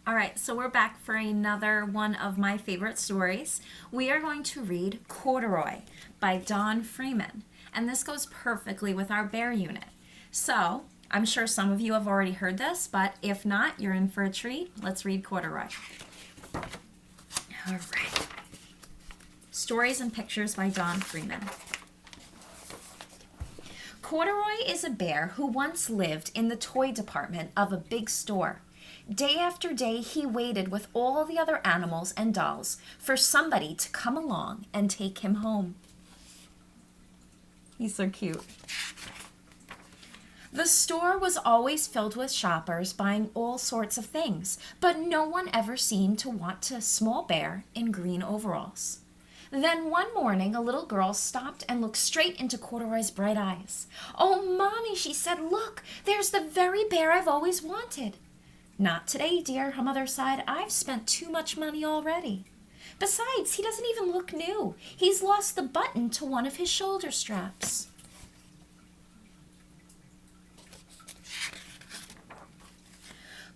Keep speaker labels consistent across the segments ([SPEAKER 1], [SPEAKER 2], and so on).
[SPEAKER 1] All right, so we're back for another one of my favorite stories. We are going to read Corduroy by Don Freeman, and this goes perfectly with our bear unit. So, I'm sure some of you have already heard this, but if not, you're in for a treat. Let's read Corduroy. All right. Stories and Pictures by Don Freeman. Corduroy is a bear who once lived in the toy department of a big store. Day after day, he waited with all the other animals and dolls for somebody to come along and take him home. He's so cute. The store was always filled with shoppers buying all sorts of things, but no one ever seemed to want a small bear in green overalls. Then one morning, a little girl stopped and looked straight into Corduroy's bright eyes. "Oh, Mommy," she said, "look, there's the very bear I've always wanted." "Not today, dear," her mother sighed. "I've spent too much money already. Besides, he doesn't even look new. He's lost the button to one of his shoulder straps."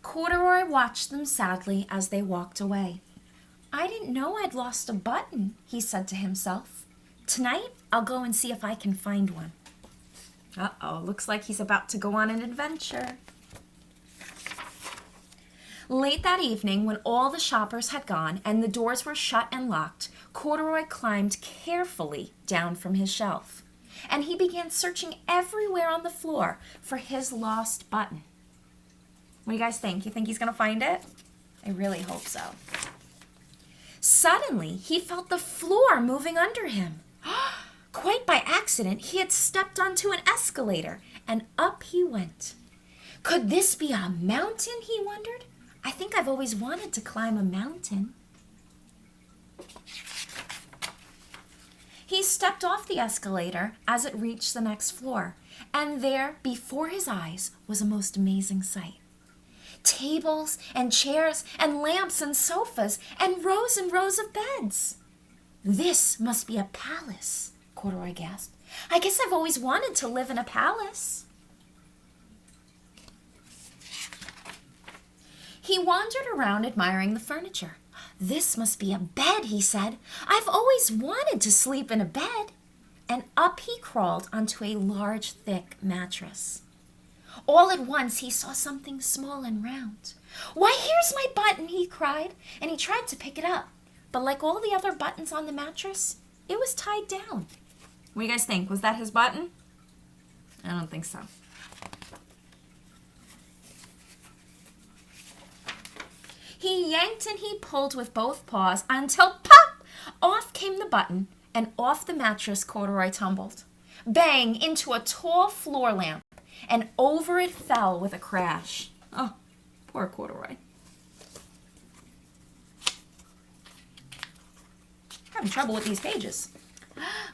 [SPEAKER 1] Corduroy watched them sadly as they walked away. "I didn't know I'd lost a button," he said to himself. "Tonight, I'll go and see if I can find one." Uh-oh, looks like he's about to go on an adventure. Late that evening, when all the shoppers had gone and the doors were shut and locked, Corduroy climbed carefully down from his shelf, and he began searching everywhere on the floor for his lost button. What do you guys think? You think he's going to find it? I really hope so. Suddenly, he felt the floor moving under him. Quite by accident, he had stepped onto an escalator, and up he went. Could this be a mountain, he wondered? I think I've always wanted to climb a mountain. He stepped off the escalator as it reached the next floor, and there, before his eyes, was a most amazing sight. Tables and chairs and lamps and sofas and rows of beds. "This must be a palace," Corduroy gasped. "I guess I've always wanted to live in a palace." He wandered around admiring the furniture. "This must be a bed," he said. "I've always wanted to sleep in a bed." And up he crawled onto a large, thick mattress. All at once he saw something small and round. "Why, here's my button," he cried, and he tried to pick it up. But like all the other buttons on the mattress, it was tied down. What do you guys think? Was that his button? I don't think so. He yanked and he pulled with both paws until pop! Off came the button, and off the mattress Corduroy tumbled. Bang! Into a tall floor lamp, and over it fell with a crash. Oh, poor Corduroy. Having trouble with these pages.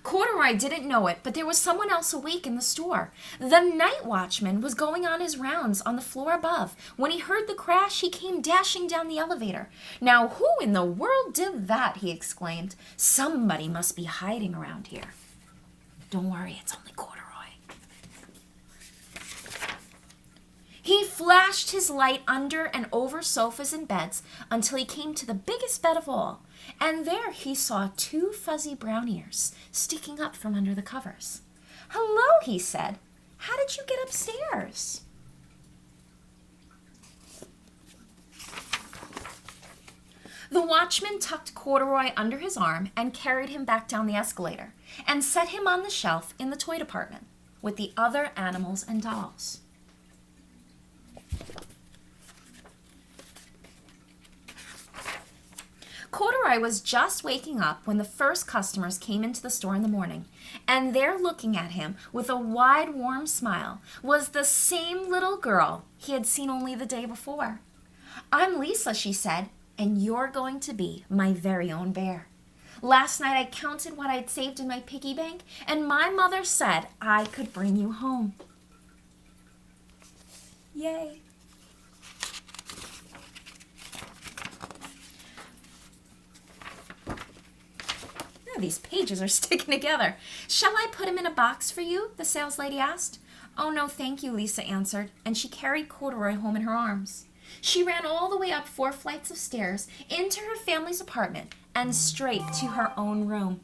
[SPEAKER 1] Corduroy didn't know it, but there was someone else awake in the store. The night watchman was going on his rounds on the floor above. When he heard the crash, he came dashing down the elevator. "Now, who in the world did that?" he exclaimed. "Somebody must be hiding around here." "Don't worry, it's only Corduroy." He flashed his light under and over sofas and beds until he came to the biggest bed of all, and there he saw 2 fuzzy brown ears sticking up from under the covers. "Hello," he said. "How did you get upstairs?" The watchman tucked Corduroy under his arm and carried him back down the escalator and set him on the shelf in the toy department with the other animals and dolls. Corduroy was just waking up when the first customers came into the store in the morning, and there looking at him with a wide, warm smile was the same little girl he had seen only the day before. "I'm Lisa," she said, "and you're going to be my very own bear. Last night I counted what I'd saved in my piggy bank, and my mother said I could bring you home." Yay! These pages are sticking together. "Shall I put him in a box for you?" the saleslady asked. "Oh, no, thank you," Lisa answered, and she carried Corduroy home in her arms. She ran all the way up 4 flights of stairs into her family's apartment and straight to her own room.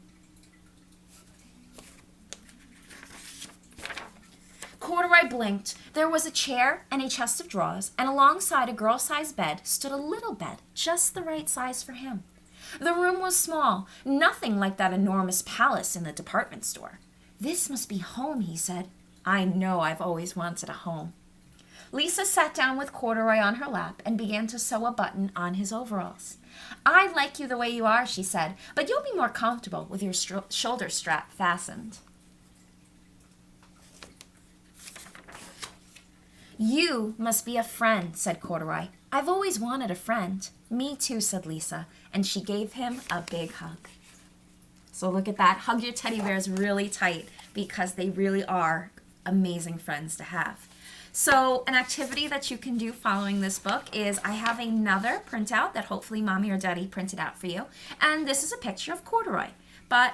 [SPEAKER 1] Corduroy blinked. There was a chair and a chest of drawers, and alongside a girl-sized bed stood a little bed, just the right size for him. The room was small, nothing like that enormous palace in the department store. "This must be home," he said. "I know I've always wanted a home." Lisa sat down with Corduroy on her lap and began to sew a button on his overalls. "I like you the way you are," she said, "but you'll be more comfortable with your shoulder strap fastened." "You must be a friend," said Corduroy. "I've always wanted a friend." "Me too," said Lisa, and she gave him a big hug. So look at that. Hug your teddy bears really tight because they really are amazing friends to have. So an activity that you can do following this book is I have another printout that hopefully mommy or daddy printed out for you. And this is a picture of Corduroy, but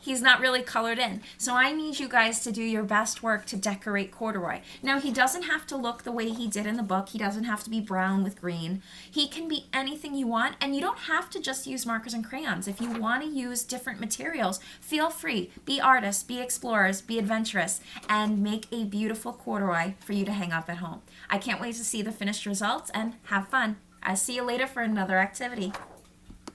[SPEAKER 1] he's not really colored in. So I need you guys to do your best work to decorate Corduroy. Now he doesn't have to look the way he did in the book. He doesn't have to be brown with green. He can be anything you want, and you don't have to just use markers and crayons. If you want to use different materials, feel free. Be artists, be explorers, be adventurous, and make a beautiful Corduroy for you to hang up at home. I can't wait to see the finished results, and have fun. I'll see you later for another activity.